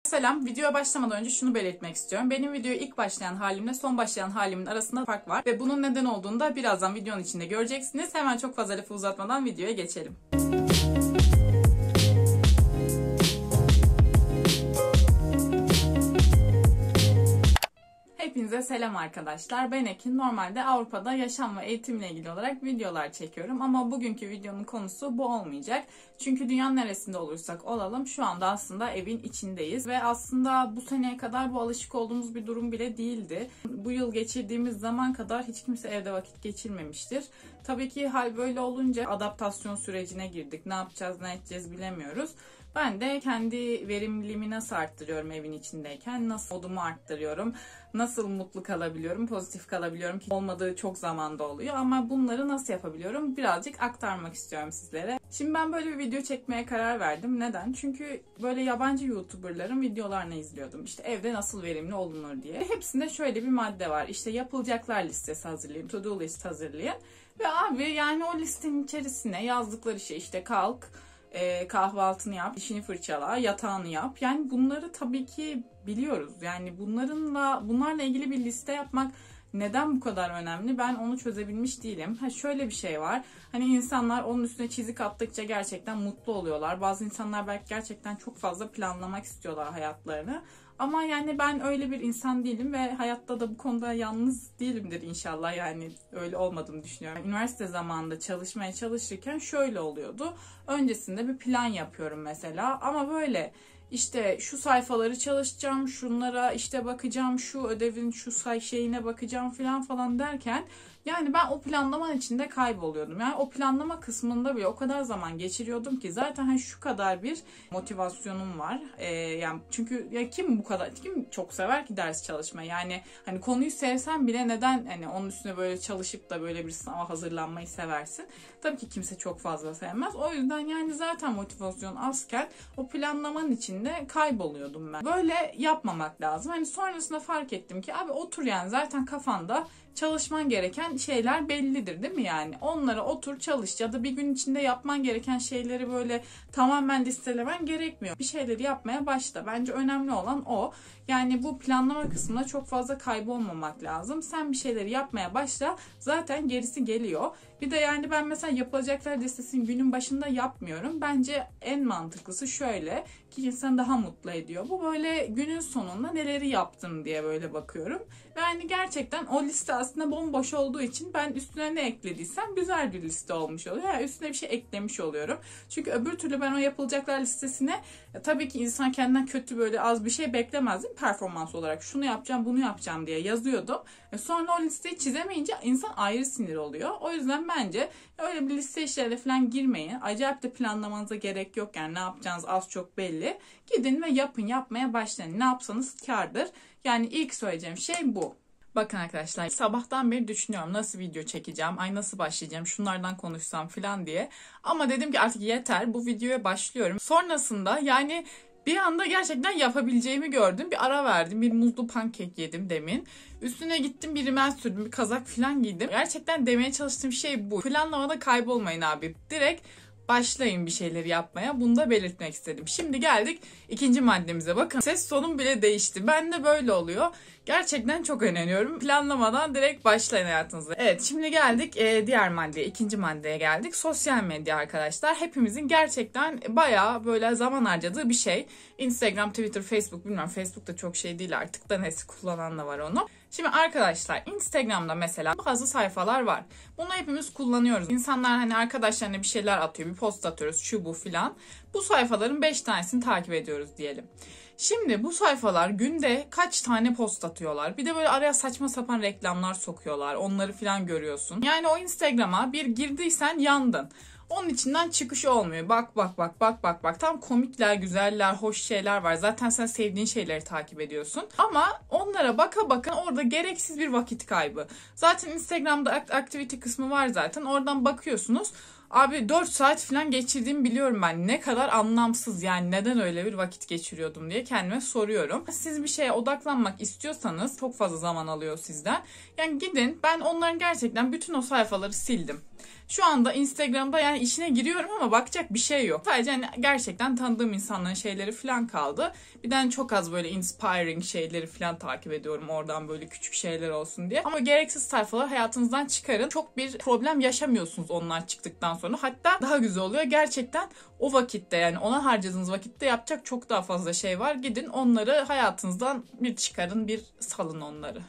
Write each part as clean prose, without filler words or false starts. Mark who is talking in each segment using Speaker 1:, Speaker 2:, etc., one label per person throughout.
Speaker 1: Selam, videoya başlamadan önce şunu belirtmek istiyorum. Benim videoya ilk başlayan halimle son başlayan halimin arasında fark var. Ve bunun neden olduğunu da birazdan videonun içinde göreceksiniz. Hemen çok fazla lafı uzatmadan videoya geçelim. Hepinize selam arkadaşlar. Ben Ekin. Normalde Avrupa'da yaşam ve eğitimle ilgili olarak videolar çekiyorum. Ama bugünkü videonun konusu bu olmayacak. Çünkü dünyanın neresinde olursak olalım şu anda aslında evin içindeyiz. Ve aslında bu seneye kadar bu alışık olduğumuz bir durum bile değildi. Bu yıl geçirdiğimiz zaman kadar hiç kimse evde vakit geçirmemiştir. Tabii ki hal böyle olunca adaptasyon sürecine girdik. Ne yapacağız, ne edeceğiz bilemiyoruz. Ben de kendi verimliliğimi nasıl arttırıyorum evin içindeyken, nasıl modumu arttırıyorum, nasıl mutlu kalabiliyorum, pozitif kalabiliyorum ki olmadığı çok zamanda oluyor. Ama bunları nasıl yapabiliyorum birazcık aktarmak istiyorum sizlere. Şimdi ben böyle bir video çekmeye karar verdim. Neden? Çünkü böyle yabancı YouTuber'ların videolarını izliyordum. İşte evde nasıl verimli olunur diye. Hepsinde şöyle bir madde var. İşte yapılacaklar listesi hazırlayın, to-do list hazırlayın. Ve abi yani o listenin içerisine yazdıkları şey işte kalk, kahvaltını yap, dişini fırçala, yatağını yap. Yani bunları tabii ki biliyoruz. Yani bunlarla ilgili bir liste yapmak neden bu kadar önemli? Ben onu çözebilmiş değilim. Şöyle bir şey var. Hani insanlar onun üstüne çizik attıkça gerçekten mutlu oluyorlar. Bazı insanlar belki gerçekten çok fazla planlamak istiyorlar hayatlarını. Ama yani ben öyle bir insan değilim ve hayatta da bu konuda yalnız değilimdir inşallah. Yani öyle olmadığını düşünüyorum. Üniversite zamanında çalışmaya çalışırken şöyle oluyordu. Öncesinde bir plan yapıyorum mesela ama böyle işte şu sayfaları çalışacağım, şunlara işte bakacağım, şu ödevin şu şeyine bakacağım falan derken yani ben o planlamanın içinde kayboluyordum. Yani o planlama kısmında bile o kadar zaman geçiriyordum ki zaten hani şu kadar bir motivasyonum var. Yani çünkü ya kim çok sever ki ders çalışmayı? Yani hani konuyu sevsen bile neden hani onun üstüne böyle çalışıp da böyle bir sınava hazırlanmayı seversin? Tabii ki kimse çok fazla sevmez. O yüzden yani zaten motivasyon azken o planlamanın içinde kayboluyordum ben. Böyle yapmamak lazım. Hani sonrasında fark ettim ki abi otur yani zaten kafanda çalışman gereken şeyler bellidir değil mi yani? Onlara otur çalış ya da bir gün içinde yapman gereken şeyleri böyle tamamen listelemen gerekmiyor. Bir şeyleri yapmaya başla. Bence önemli olan o. Yani bu planlama kısmında çok fazla kaybolmamak lazım. Sen bir şeyleri yapmaya başla. Zaten gerisi geliyor. Bir de yani ben mesela yapılacaklar listesini günün başında yapmıyorum. Bence en mantıklısı şöyle ki insanı daha mutlu ediyor. Bu böyle günün sonunda neleri yaptım diye böyle bakıyorum. Ve yani gerçekten o liste aslında bomboş olduğu için ben üstüne ne eklediysem güzel bir liste olmuş oluyor. Yani üstüne bir şey eklemiş oluyorum. Çünkü öbür türlü ben o yapılacaklar listesine tabii ki insan kendinden kötü böyle az bir şey beklemez değil mi? Performans olarak şunu yapacağım bunu yapacağım diye yazıyordum. Sonra o listeyi çizemeyince insan ayrı sinir oluyor. O yüzden bence öyle bir liste işlerine falan girmeyin. Acayip de planlamanıza gerek yok. Yani ne yapacağınız az çok belli. Gidin ve yapmaya başlayın. Ne yapsanız kârdır. Yani ilk söyleyeceğim şey bu. Bakın arkadaşlar sabahtan beri düşünüyorum nasıl video çekeceğim, nasıl başlayacağım, şunlardan konuşsam falan diye. Ama dedim ki artık yeter bu videoya başlıyorum. Sonrasında yani bir anda gerçekten yapabileceğimi gördüm. Bir ara verdim. Bir muzlu pankek yedim demin. Üstüne gittim bir rimel sürdüm. Bir kazak falan giydim. Gerçekten demeye çalıştığım şey bu. Planlamada kaybolmayın abi. Direkt başlayın bir şeyleri yapmaya. Bunu da belirtmek istedim. Şimdi geldik ikinci maddemize. Bakın ses tonum bile değişti. Ben de böyle oluyor. Gerçekten çok öneriyorum. Planlamadan direkt başlayın hayatınıza. Evet şimdi geldik diğer maddeye. İkinci maddeye geldik. Sosyal medya arkadaşlar. Hepimizin gerçekten bayağı böyle zaman harcadığı bir şey. Instagram, Twitter, Facebook bilmiyorum. Facebook da çok şey değil artık da neyse kullanan da var onu. Şimdi arkadaşlar Instagram'da mesela bazı sayfalar var. Bunu hepimiz kullanıyoruz. İnsanlar hani arkadaşlarına bir şeyler atıyor. Bir post atıyoruz şu bu filan. Bu sayfaların 5 tanesini takip ediyoruz diyelim. Şimdi bu sayfalar günde kaç tane post atıyorlar. Bir de böyle araya saçma sapan reklamlar sokuyorlar. Onları filan görüyorsun. Yani o Instagram'a bir girdiysen yandın. Onun içinden çıkış olmuyor. Bak. Tam komikler, güzeller, hoş şeyler var. Zaten sen sevdiğin şeyleri takip ediyorsun. Ama onlara baka orada gereksiz bir vakit kaybı. Zaten Instagram'da activity kısmı var zaten. Oradan bakıyorsunuz. Abi 4 saat falan geçirdiğimi biliyorum ben. Ne kadar anlamsız yani neden öyle bir vakit geçiriyordum diye kendime soruyorum. Siz bir şeye odaklanmak istiyorsanız çok fazla zaman alıyor sizden. Yani gidin ben onların gerçekten bütün o sayfaları sildim. Şu anda Instagram'da yani içine giriyorum ama bakacak bir şey yok. Sadece hani gerçekten tanıdığım insanların şeyleri falan kaldı. Bir de çok az böyle inspiring şeyleri falan takip ediyorum oradan, böyle küçük şeyler olsun diye. Ama gereksiz sayfaları hayatınızdan çıkarın. Çok bir problem yaşamıyorsunuz onlar çıktıktan sonra. Hatta daha güzel oluyor. Gerçekten o vakitte, yani ona harcadığınız vakitte yapacak çok daha fazla şey var. Gidin onları hayatınızdan bir çıkarın, bir salın onları.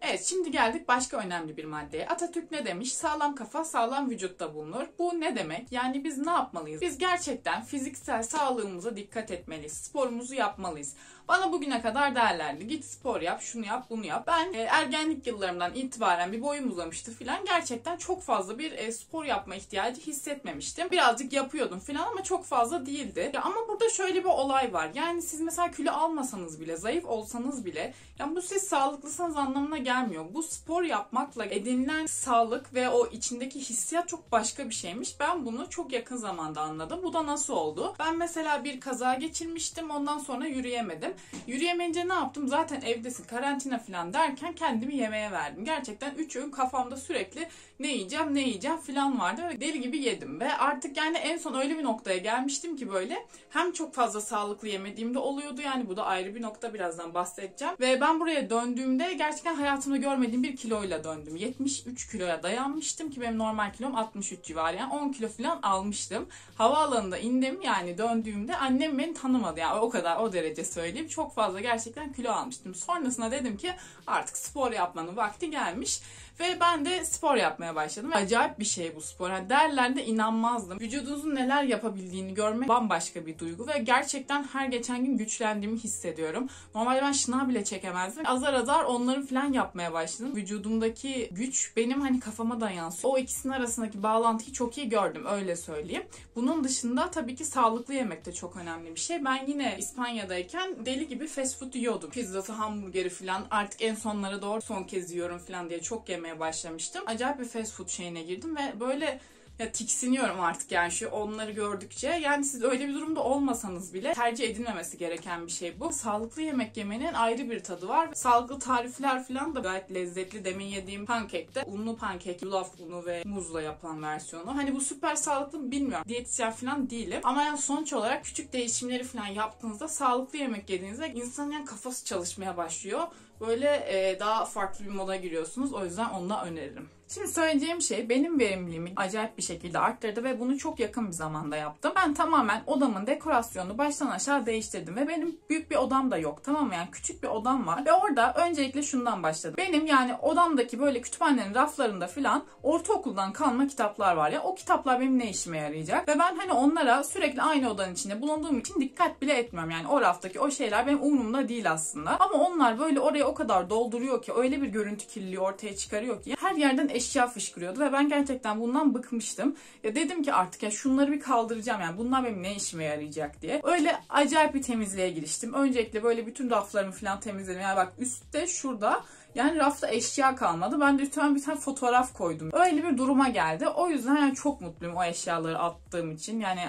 Speaker 1: Evet, şimdi geldik başka önemli bir maddeye. Atatürk ne demiş? Sağlam kafa sağlam vücutta bulunur. Bu ne demek? Yani biz ne yapmalıyız? Biz gerçekten fiziksel sağlığımıza dikkat etmeliyiz. Sporumuzu yapmalıyız. Bana bugüne kadar derlerdi. Git spor yap, şunu yap, bunu yap. Ben ergenlik yıllarımdan itibaren bir boyum uzamıştı filan. Gerçekten çok fazla bir spor yapma ihtiyacı hissetmemiştim. Birazcık yapıyordum filan ama çok fazla değildi. Ama burada şöyle bir olay var. Yani siz mesela kilo almasanız bile, zayıf olsanız bile, yani bu siz sağlıklısınız anlamına gelmiyor. Bu spor yapmakla edinilen sağlık ve o içindeki hissiyat çok başka bir şeymiş. Ben bunu çok yakın zamanda anladım. Bu da nasıl oldu? Ben mesela bir kaza geçirmiştim. Ondan sonra yürüyemedim. Yürüyemeyince ne yaptım? Zaten evdesin, karantina falan derken kendimi yemeğe verdim. Gerçekten 3 öğün kafamda sürekli ne yiyeceğim falan vardı. Ve deli gibi yedim. Ve artık yani en son öyle bir noktaya gelmiştim ki böyle hem çok fazla sağlıklı yemediğimde oluyordu. Yani bu da ayrı bir nokta, birazdan bahsedeceğim. Ve ben buraya döndüğümde gerçekten hayatımda görmediğim bir kiloyla döndüm. 73 kiloya dayanmıştım ki benim normal kilom 63 civarı. Yani 10 kilo falan almıştım. Havaalanında indim, yani döndüğümde annem beni tanımadı. Yani o kadar, o derece söyleyeyim. Çok fazla gerçekten kilo almıştım. Sonrasında dedim ki artık spor yapmanın vakti gelmiş. Ve ben de spor yapmaya başladım. Acayip bir şey bu spor. Yani derlerinde inanmazdım. Vücudunuzun neler yapabildiğini görmek bambaşka bir duygu. Ve gerçekten her geçen gün güçlendiğimi hissediyorum. Normalde ben şınav bile çekemezdim. Azar azar onları falan yapmaya başladım. Vücudumdaki güç benim hani kafama da yansıyor. O ikisinin arasındaki bağlantıyı çok iyi gördüm, öyle söyleyeyim. Bunun dışında tabii ki sağlıklı yemek de çok önemli bir şey. Ben yine İspanya'dayken deli gibi fast food yiyordum. Pizzası, hamburgeri falan, artık en sonlara doğru son kez yiyorum falan diye çok yemeye başlamıştım. Acayip bir fast food şeyine girdim ve böyle ya tiksiniyorum artık yani şu onları gördükçe. Yani siz öyle bir durumda olmasanız bile tercih edilmemesi gereken bir şey bu. Sağlıklı yemek yemenin ayrı bir tadı var. Sağlıklı tarifler falan da gayet lezzetli. Demin yediğim pankekte unlu pankek, yulaf unu ve muzla yapılan versiyonu. Hani bu süper sağlıklı mı bilmiyorum. Diyetisyen falan değilim. Ama yani sonuç olarak küçük değişimleri falan yaptığınızda, sağlıklı yemek yediğinizde insanın yani kafası çalışmaya başlıyor. Böyle daha farklı bir moda giriyorsunuz. O yüzden onu da öneririm. Şimdi söyleyeceğim şey benim verimliliğimi acayip bir şekilde arttırdı ve bunu çok yakın bir zamanda yaptım. Ben tamamen odamın dekorasyonunu baştan aşağı değiştirdim ve benim büyük bir odam da yok, tamam mı? Yani küçük bir odam var ve orada öncelikle şundan başladım. Benim yani odamdaki böyle kütüphanenin raflarında filan ortaokuldan kalma kitaplar var ya, o kitaplar benim ne işime yarayacak? Ve ben hani onlara sürekli aynı odanın içinde bulunduğum için dikkat bile etmiyorum. Yani o raftaki o şeyler benim umurumda değil aslında. Ama onlar böyle oraya o kadar dolduruyor ki, öyle bir görüntü kirliliği ortaya çıkarıyor ki her yerden eşya fışkırıyordu ve ben gerçekten bundan bıkmıştım. Ya dedim ki artık ya şunları bir kaldıracağım, yani bunlar benim ne işime yarayacak diye. Öyle acayip bir temizliğe giriştim. Öncelikle böyle bütün raflarımı falan temizledim. Yani bak üstte şurada yani rafta eşya kalmadı. Ben de üstüne bir tane fotoğraf koydum. Öyle bir duruma geldi. O yüzden yani çok mutluyum o eşyaları attığım için. Yani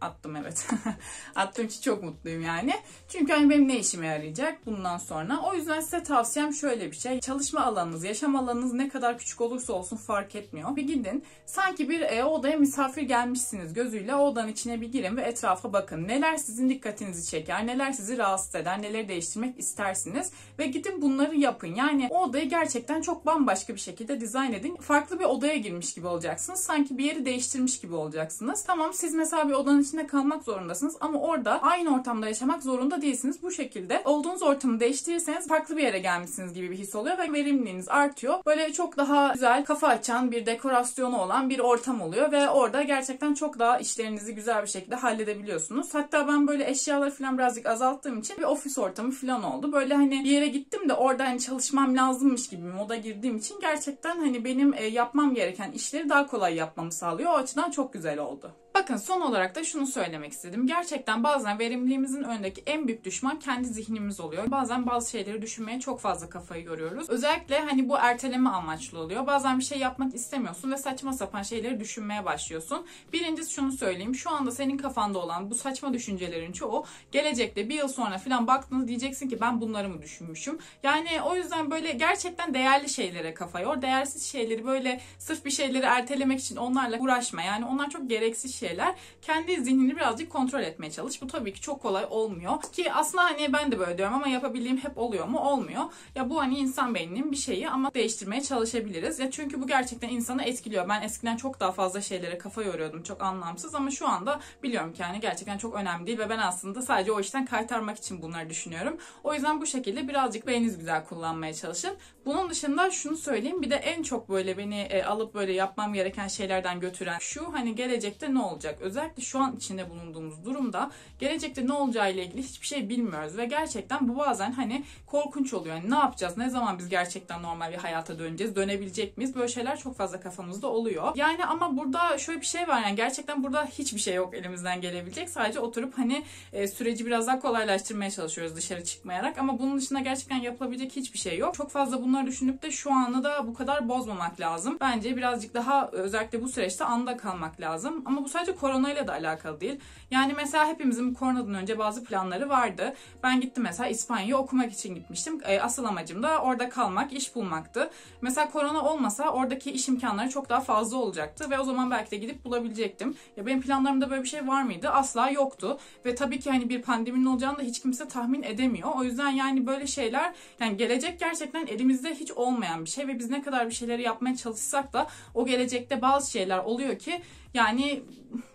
Speaker 1: attım, evet. Attığım için çok mutluyum yani. Çünkü hani benim ne işime yarayacak bundan sonra. O yüzden size tavsiyem şöyle bir şey. Çalışma alanınız, yaşam alanınız ne kadar küçük olursa olsun fark etmiyor. Bir gidin, sanki bir odaya misafir gelmişsiniz gözüyle o odanın içine bir girin ve etrafa bakın. Neler sizin dikkatinizi çeker, neler sizi rahatsız eder, neleri değiştirmek istersiniz ve gidin bunları yapın. Yani o odayı gerçekten çok bambaşka bir şekilde dizayn edin. Farklı bir odaya girmiş gibi olacaksınız. Sanki bir yeri değiştirmiş gibi olacaksınız. Tamam, siz mesela bir odanın içinde kalmak zorundasınız ama orada aynı ortamda yaşamak zorunda değilsiniz. Bu şekilde olduğunuz ortamı değiştirirseniz farklı bir yere gelmişsiniz gibi bir his oluyor ve verimliliğiniz artıyor. Böyle çok daha güzel, kafa açan, bir dekorasyonu olan bir ortam oluyor ve orada gerçekten çok daha işlerinizi güzel bir şekilde halledebiliyorsunuz. Hatta ben böyle eşyaları falan birazcık azalttığım için bir ofis ortamı falan oldu. Böyle hani bir yere gittim de orada hani çalışmam lazımmış gibi moda girdiğim için gerçekten hani benim yapmam gereken işleri daha kolay yapmamı sağlıyor. O açıdan çok güzel oldu. Bakın son olarak da şunu söylemek istedim. Gerçekten bazen verimliliğimizin önündeki en büyük düşman kendi zihnimiz oluyor. Bazen bazı şeyleri düşünmeye çok fazla kafayı yoruyoruz. Özellikle hani bu erteleme amaçlı oluyor. Bazen bir şey yapmak istemiyorsun ve saçma sapan şeyleri düşünmeye başlıyorsun. Birincisi şunu söyleyeyim. Şu anda senin kafanda olan bu saçma düşüncelerin çoğu gelecekte bir yıl sonra falan baktığında diyeceksin ki ben bunları mı düşünmüşüm? Yani o yüzden böyle gerçekten değerli şeylere kafa yor. Değersiz şeyleri böyle sırf bir şeyleri ertelemek için onlarla uğraşma. Yani onlar çok gereksiz şeyler. Kendi zihnini birazcık kontrol etmeye çalış. Bu tabii ki çok kolay olmuyor. Ki aslında hani ben de böyle diyorum ama yapabildiğim hep oluyor mu? Olmuyor. Ya bu hani insan beyninin bir şeyi ama değiştirmeye çalışabiliriz. Ya çünkü bu gerçekten insanı etkiliyor. Ben eskiden çok daha fazla şeylere kafa yoruyordum. Çok anlamsız ama şu anda biliyorum ki yani gerçekten çok önemli değil ve ben aslında sadece o işten kaytarmak için bunları düşünüyorum. O yüzden bu şekilde birazcık beyninizi güzel kullanmaya çalışın. Bunun dışında şunu söyleyeyim. Bir de en çok böyle beni alıp böyle yapmam gereken şeylerden götüren şu, hani gelecekte ne olacak? Özellikle şu an içinde bulunduğumuz durumda gelecekte ne olacağı ile ilgili hiçbir şey bilmiyoruz ve gerçekten bu bazen hani korkunç oluyor. Yani ne yapacağız? Ne zaman biz gerçekten normal bir hayata döneceğiz? Dönebilecek miyiz? Böyle şeyler çok fazla kafamızda oluyor. Yani ama burada şöyle bir şey var, yani gerçekten burada hiçbir şey yok elimizden gelebilecek. Sadece oturup hani süreci biraz daha kolaylaştırmaya çalışıyoruz dışarı çıkmayarak, ama bunun dışında gerçekten yapılabilecek hiçbir şey yok. Çok fazla bunları düşünüp de şu anı da bu kadar bozmamak lazım. Bence birazcık daha özellikle bu süreçte anda kalmak lazım. Ama bu sadece koronayla da alakalı değil. Yani mesela hepimizin koronadan önce bazı planları vardı. Ben gittim mesela İspanya'ya okumak için gitmiştim. Asıl amacım da orada kalmak, iş bulmaktı. Mesela korona olmasa oradaki iş imkanları çok daha fazla olacaktı ve o zaman belki de gidip bulabilecektim. Ya benim planlarımda böyle bir şey var mıydı? Asla yoktu. Ve tabii ki hani bir pandeminin olacağını da hiç kimse tahmin edemiyor. O yüzden yani böyle şeyler, yani gelecek gerçekten elimizde hiç olmayan bir şey ve biz ne kadar bir şeyleri yapmaya çalışsak da o gelecekte bazı şeyler oluyor ki yani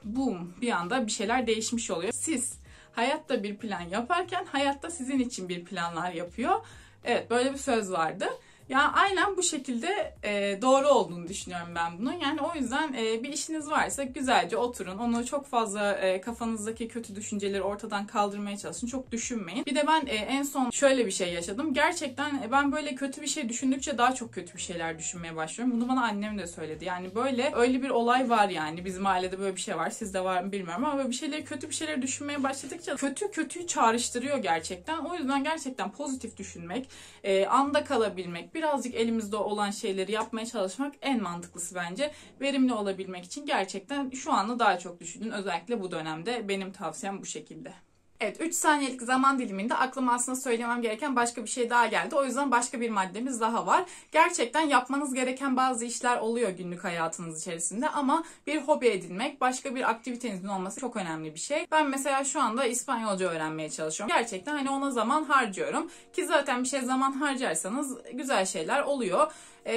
Speaker 1: boom, bir anda bir şeyler değişmiş oluyor. Siz hayatta bir plan yaparken hayatta sizin için bir planlar yapıyor. Evet, böyle bir söz vardı. Ya aynen bu şekilde doğru olduğunu düşünüyorum ben bunun. Yani o yüzden bir işiniz varsa güzelce oturun. Onu çok fazla kafanızdaki kötü düşünceleri ortadan kaldırmaya çalışın. Çok düşünmeyin. Bir de ben en son şöyle bir şey yaşadım. Gerçekten ben böyle kötü bir şey düşündükçe daha çok kötü bir şeyler düşünmeye başlıyorum. Bunu bana annem de söyledi. Yani böyle öyle bir olay var yani. Bizim ailede böyle bir şey var. Sizde var mı bilmiyorum ama böyle bir şeyleri, kötü bir şeyleri düşünmeye başladıkça kötüyü çağrıştırıyor gerçekten. O yüzden gerçekten pozitif düşünmek, anda kalabilmek, birazcık elimizde olan şeyleri yapmaya çalışmak en mantıklısı bence. Verimli olabilmek için gerçekten şu anı daha çok düşünün. Özellikle bu dönemde benim tavsiyem bu şekilde. Evet, 3 saniyelik zaman diliminde aklıma aslında söylemem gereken başka bir şey daha geldi. O yüzden başka bir maddemiz daha var. Gerçekten yapmanız gereken bazı işler oluyor günlük hayatınız içerisinde ama bir hobi edinmek, başka bir aktivitenizin olması çok önemli bir şey. Ben mesela şu anda İspanyolca öğrenmeye çalışıyorum. Gerçekten hani ona zaman harcıyorum. Ki zaten bir şey zaman harcarsanız güzel şeyler oluyor.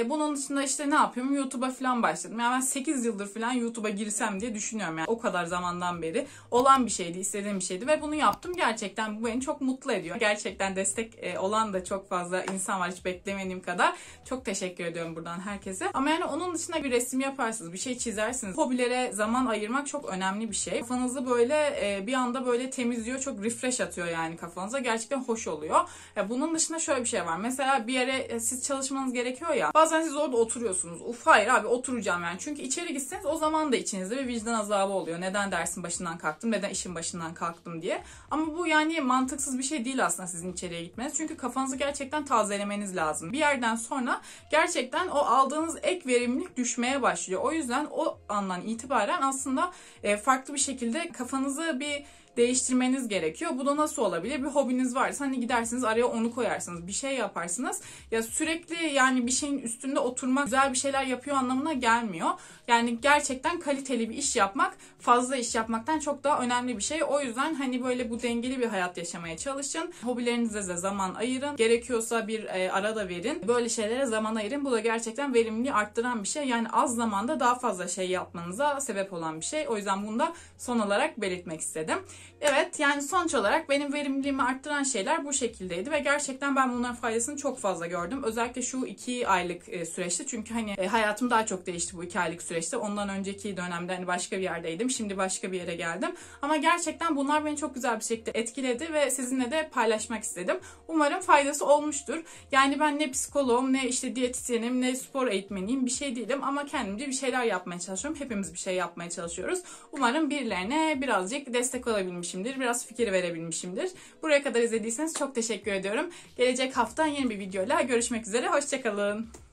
Speaker 1: Bunun dışında işte ne yapıyorum? YouTube'a falan başladım. Yani ben 8 yıldır falan YouTube'a girsem diye düşünüyorum. Yani o kadar zamandan beri olan bir şeydi, istediğim bir şeydi ve bunu yaptım. Gerçekten bu beni çok mutlu ediyor. Gerçekten destek olan da çok fazla insan var, hiç beklemediğim kadar. Çok teşekkür ediyorum buradan herkese. Ama yani onun dışında bir resim yaparsınız, bir şey çizersiniz. Hobilere zaman ayırmak çok önemli bir şey. Kafanızı böyle bir anda böyle temizliyor, çok refresh atıyor yani kafanıza. Gerçekten hoş oluyor. Bunun dışında şöyle bir şey var. Mesela bir yere siz çalışmanız gerekiyor ya. Bazen siz orada oturuyorsunuz. Uf hayır abi oturacağım yani. Çünkü içeri gitseniz o zaman da içinizde bir vicdan azabı oluyor. Neden dersin başından kalktım, neden işin başından kalktım diye. Ama bu yani mantıksız bir şey değil aslında sizin içeriye gitmeniz. Çünkü kafanızı gerçekten tazelemeniz lazım. Bir yerden sonra gerçekten o aldığınız ek verimlilik düşmeye başlıyor. O yüzden o andan itibaren aslında farklı bir şekilde kafanızı bir değiştirmeniz gerekiyor. Bu da nasıl olabilir? Bir hobiniz varsa hani gidersiniz araya onu koyarsınız. Bir şey yaparsınız. Ya sürekli yani bir şeyin üstünde oturmak güzel bir şeyler yapıyor anlamına gelmiyor. Yani gerçekten kaliteli bir iş yapmak fazla iş yapmaktan çok daha önemli bir şey. O yüzden hani böyle bu dengeli bir hayat yaşamaya çalışın. Hobilerinize de zaman ayırın. Gerekiyorsa bir ara da verin. Böyle şeylere zaman ayırın. Bu da gerçekten verimliliği arttıran bir şey. Yani az zamanda daha fazla şey yapmanıza sebep olan bir şey. O yüzden bunu da son olarak belirtmek istedim. Evet, yani sonuç olarak benim verimliliğimi arttıran şeyler bu şekildeydi ve gerçekten ben bunların faydasını çok fazla gördüm. Özellikle şu 2 aylık süreçte, çünkü hani hayatım daha çok değişti bu 2 aylık süreçte. Ondan önceki dönemde hani başka bir yerdeydim, şimdi başka bir yere geldim. Ama gerçekten bunlar beni çok güzel bir şekilde etkiledi ve sizinle de paylaşmak istedim. Umarım faydası olmuştur. Yani ben ne psikoloğum, ne işte diyetisyenim, ne spor eğitmeniyim, bir şey değilim ama kendimce bir şeyler yapmaya çalışıyorum. Hepimiz bir şey yapmaya çalışıyoruz. Umarım birilerine birazcık destek olabilmişimdir, biraz fikir verebilmişimdir. Buraya kadar izlediyseniz çok teşekkür ediyorum. Gelecek hafta yeni bir videoyla görüşmek üzere. Hoşça kalın.